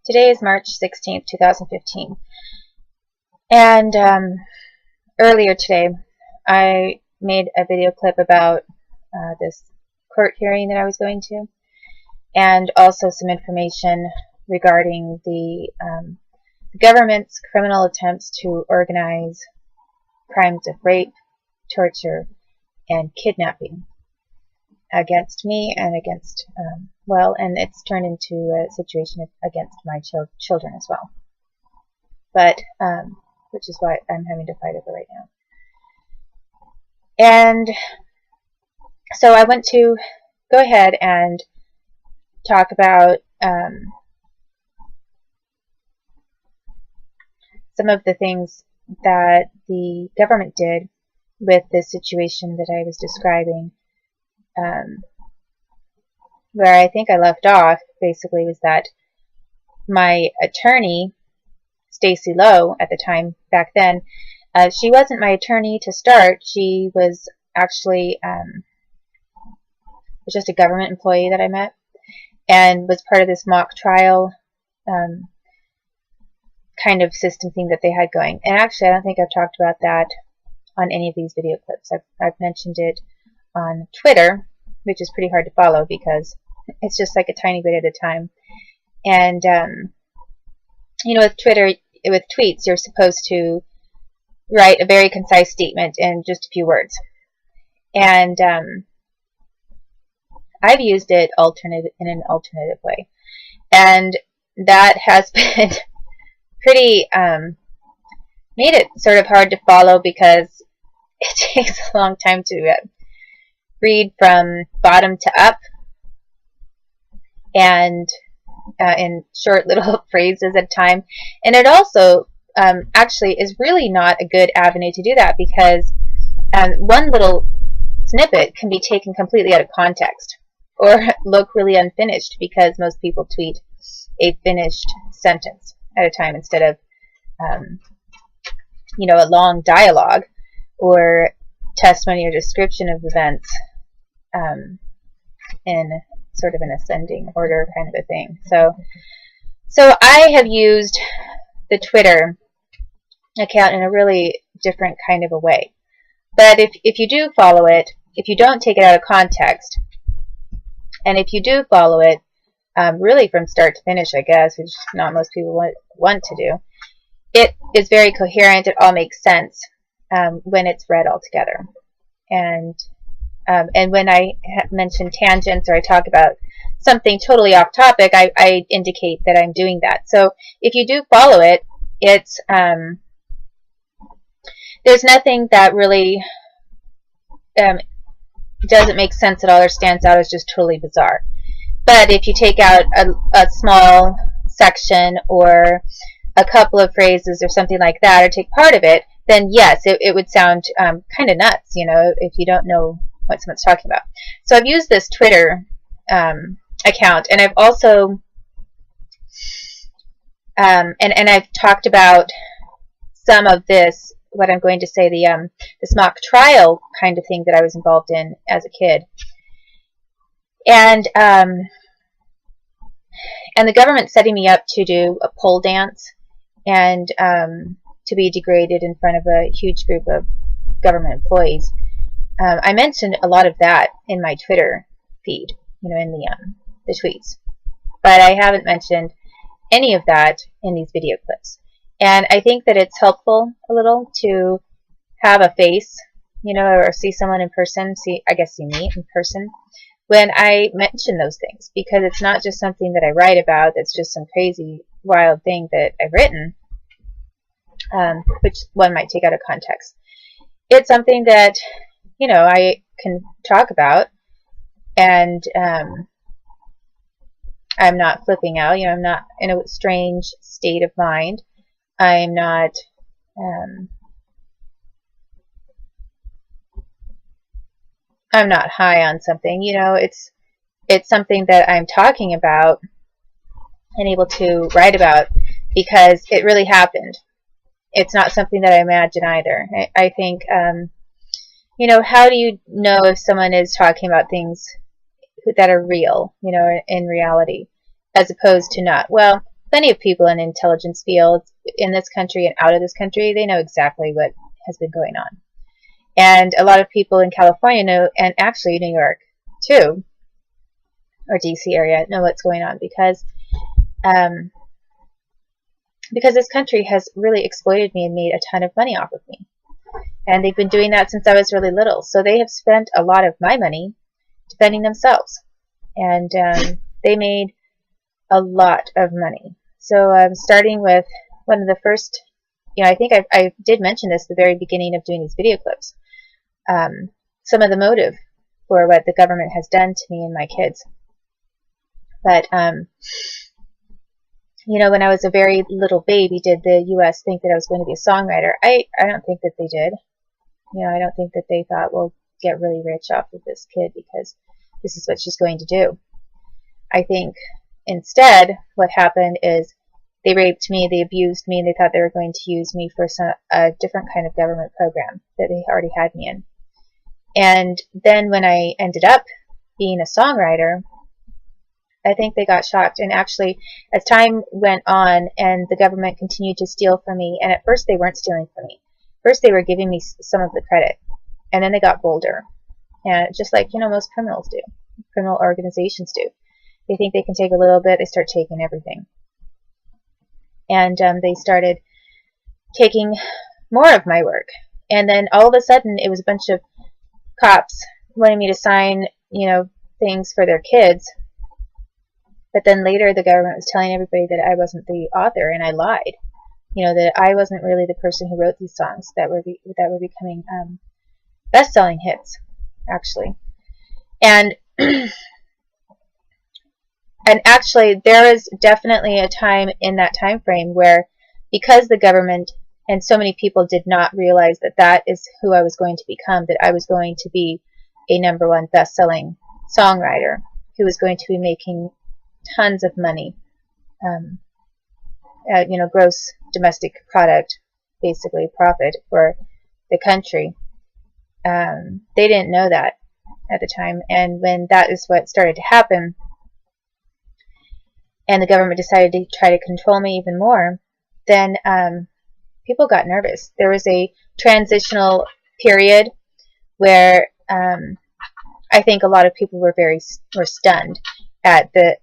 Today is March 16th, 2015. And earlier today, I made a video clip about this court hearing that I was going to, and also some information regarding the government's criminal attempts to organize crimes of rape, torture, and kidnapping against me and against, and it's turned into a situation against my children as well. But, which is why I'm having to fight over right now. And so I want to go ahead and talk about some of the things that the government did with this situation that I was describing. Where I think I left off basically was that my attorney, Stacy Lowe, at the time back then, she wasn't my attorney to start. She was actually just a government employee that I met, and was part of this mock trial kind of system thing that they had going. And actually, I don't think I've talked about that on any of these video clips. I've mentioned it on Twitter, which is pretty hard to follow because it's just like a tiny bit at a time. And with Twitter, with tweets, you're supposed to write a very concise statement in just a few words. And I've used it in an alternative way, and that has been pretty made it sort of hard to follow because it takes a long time to read from bottom to up, and in short little phrases at a time. And it also actually is really not a good avenue to do that, because one little snippet can be taken completely out of context or look really unfinished, because most people tweet a finished sentence at a time instead of a long dialogue or testimony or description of events in sort of an ascending order kind of a thing. So I have used the Twitter account in a really different kind of a way. But if you do follow it, if you don't take it out of context, and if you do follow it really from start to finish, I guess, which not most people want to do, it is very coherent. It all makes sense when it's read all together. And when I mention tangents or I talk about something totally off topic, I indicate that I'm doing that. So if you do follow it, it's there's nothing that really doesn't make sense at all or stands out as just totally bizarre. But if you take out a small section or a couple of phrases or something like that, or take part of it, then yes, it would sound kind of nuts, if you don't know what someone's talking about. So I've used this Twitter account, and I've also and I've talked about some of this, what I'm going to say, the this mock trial kind of thing that I was involved in as a kid, and the government setting me up to do a pole dance and to be degraded in front of a huge group of government employees. I mentioned a lot of that in my Twitter feed, in the tweets, but I haven't mentioned any of that in these video clips. And I think that it's helpful a little to have a face, or see someone in person, see me in person when I mention those things, because it's not just something that I write about that's just some crazy wild thing that I've written, which one might take out of context. It's something that I can talk about, and I'm not flipping out. I'm not in a strange state of mind. I'm not I'm not high on something. It's something that I'm talking about and able to write about because it really happened. It's not something that I imagine either. I think how do you know if someone is talking about things that are real, in reality, as opposed to not? Well, plenty of people in intelligence fields in this country and out of this country. They know exactly what has been going on. And a lot of people in California know, and actually New York too, or DC area, know what's going on because this country has really exploited me and made a ton of money off of me. And they've been doing that since I was really little. So they have spent a lot of my money defending themselves. And they made a lot of money. So starting with one of the first, I think I did mention this at the very beginning of doing these video clips. Some of the motive for what the government has done to me and my kids. But, when I was a very little baby, did the U.S. think that I was going to be a songwriter? I don't think that they did. I don't think that they thought, we'll get really rich off of this kid because this is what she's going to do. I think instead what happened is they raped me, they abused me, and they thought they were going to use me for a different kind of government program that they already had me in. And then when I ended up being a songwriter, I think they got shocked. And actually, as time went on and the government continued to steal from me, and at first they weren't stealing from me. First they were giving me some of the credit, and then they got bolder. And just like, most criminals do, criminal organizations do. They think they can take a little bit, they start taking everything. And they started taking more of my work. And then all of a sudden, it was a bunch of cops wanting me to sign, things for their kids. But then later the government was telling everybody that I wasn't the author, and I lied. That I wasn't really the person who wrote these songs that were becoming best-selling hits, actually. And and actually there is definitely a time in that time frame where, because the government and so many people did not realize that that is who I was going to become, that I was going to be a #1 best-selling songwriter who was going to be making tons of money, gross domestic product, basically profit for the country. They didn't know that at the time, and when that is what started to happen, and the government decided to try to control me even more, then people got nervous. There was a transitional period where I think a lot of people were stunned at the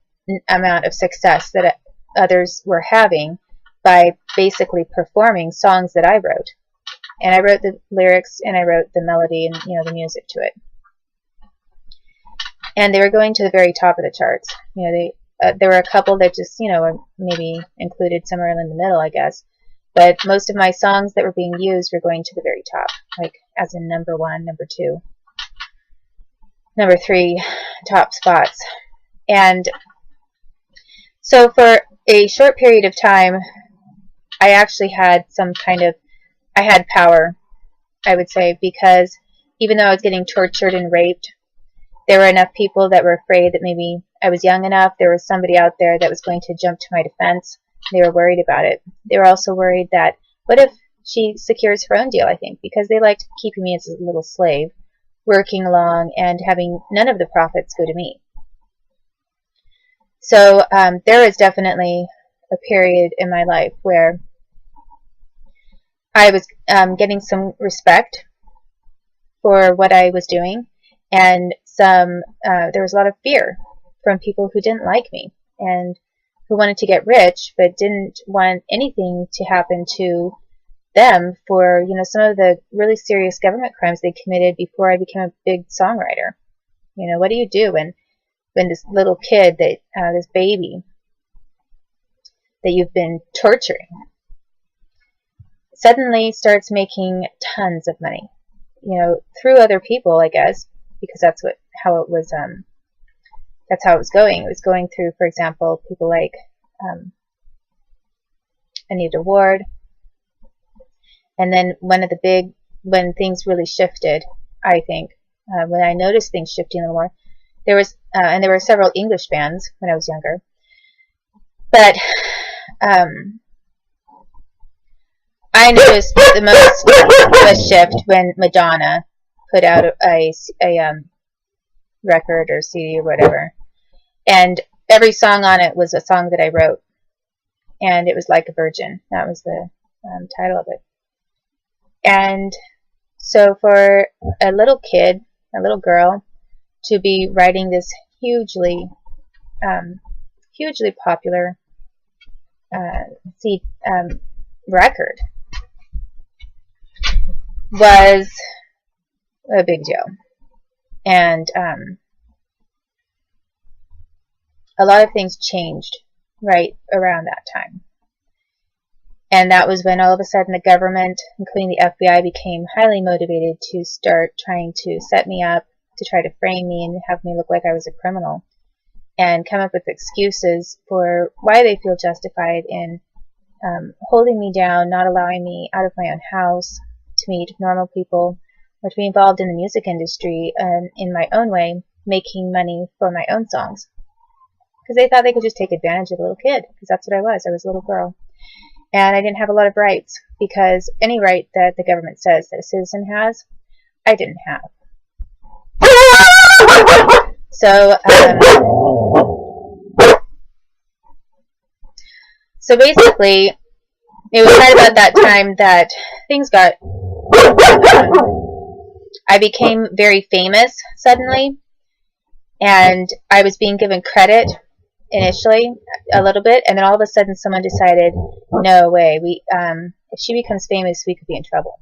amount of success that others were having by basically performing songs that I wrote. And I wrote the lyrics, and I wrote the melody and the music to it. And they were going to the very top of the charts. There were a couple that just were maybe included somewhere in the middle, I guess. But most of my songs that were being used were going to the very top, like as in #1, #2, #3 top spots. And so for a short period of time, I actually had I had power, I would say, because even though I was getting tortured and raped, there were enough people that were afraid that maybe I was young enough, there was somebody out there that was going to jump to my defense. They were worried about it. They were also worried that, what if she secures her own deal, I think, because they liked keeping me as a little slave, working along and having none of the profits go to me. So there was definitely a period in my life where I was getting some respect for what I was doing, and there was a lot of fear from people who didn't like me and who wanted to get rich but didn't want anything to happen to them for some of the really serious government crimes they committed before I became a big songwriter. What do you do when this little kid, this baby that you've been torturing, suddenly starts making tons of money, through other people, I guess, because that's how it was going. It was going through, for example, people like Anita Ward. And then when things really shifted, I think, when I noticed things shifting a little more, there were several English bands when I was younger. But I noticed the most of a shift when Madonna put out a record or CD or whatever, and every song on it was a song that I wrote. and it was Like a Virgin. That was the title of it. And so for a little kid, a little girl, to be writing this hugely popular record was a big deal. And a lot of things changed right around that time. And that was when all of a sudden the government, including the FBI, became highly motivated to start trying to set me up, to try to frame me and have me look like I was a criminal, and come up with excuses for why they feel justified in holding me down, not allowing me out of my own house to meet normal people, or to be involved in the music industry and in my own way, making money for my own songs. Because they thought they could just take advantage of a little kid, because that's what I was. I was a little girl. And I didn't have a lot of rights, because any right that the government says that a citizen has, I didn't have. So basically, it was right about that time that things got, I became very famous suddenly, and I was being given credit initially a little bit, and then all of a sudden someone decided, no way, if she becomes famous, we could be in trouble.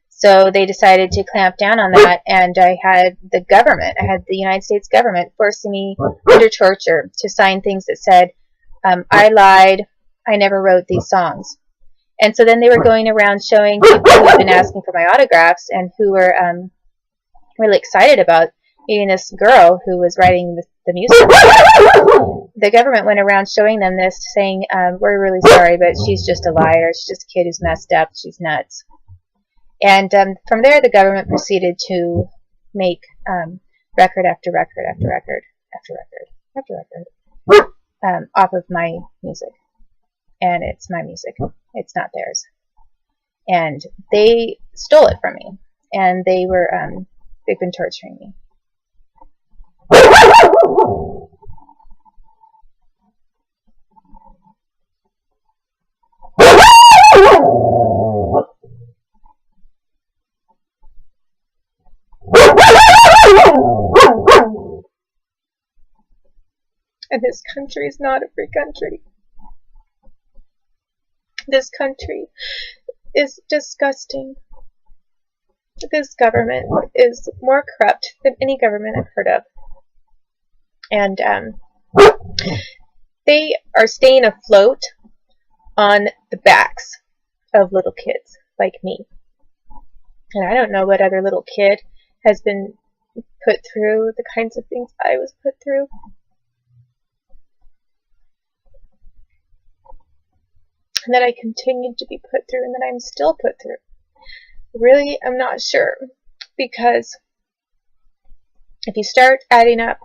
So they decided to clamp down on that, and I had the United States government forcing me under torture to sign things that said, I lied, I never wrote these songs. And so then they were going around showing people who had been asking for my autographs and who were really excited about meeting this girl who was writing the music. The government went around showing them this, saying, we're really sorry, but she's just a liar. She's just a kid who's messed up. She's nuts. And from there, the government proceeded to make record after record after record after record after record off of my music. And it's my music. It's not theirs. And they stole it from me. And they've been torturing me. And this country is not a free country. This country is disgusting. This government is more corrupt than any government I've heard of. And they are staying afloat on the backs of little kids like me. And I don't know what other little kid has been put through the kinds of things I was put through. And that I continued to be put through, and that I'm still put through. Really, I'm not sure, because if you start adding up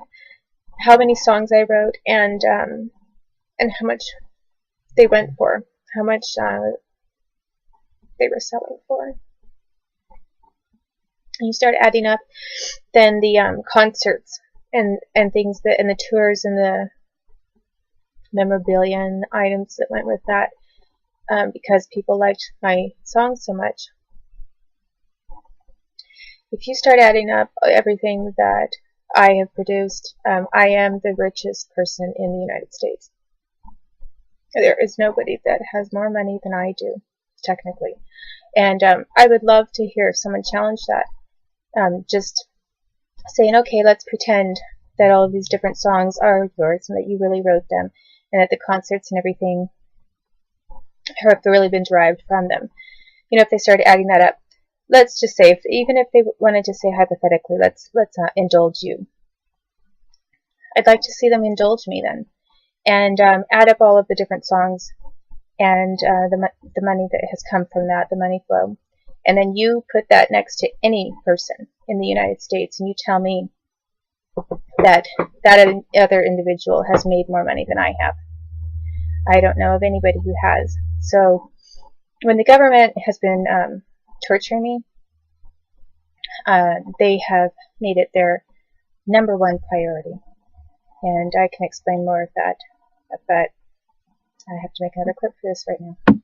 how many songs I wrote and how much they went for, how much they were selling for, and you start adding up then the concerts and things that, and the tours and the memorabilia and items that went with that. Because people liked my songs so much. If you start adding up everything that I have produced, I am the richest person in the United States. There is nobody that has more money than I do, technically. And I would love to hear someone challenge that. Just saying, okay, let's pretend that all of these different songs are yours and that you really wrote them, and that the concerts and everything have really been derived from them. You know, if they started adding that up, let's just say, even if they wanted to say hypothetically, let's indulge you. I'd like to see them indulge me then, and add up all of the different songs and the money that has come from that, the money flow, and then you put that next to any person in the United States, and you tell me that other individual has made more money than I have. I don't know of anybody who has. So when the government has been torturing me, they have made it their #1 priority. And I can explain more of that. But I have to make another clip for this right now.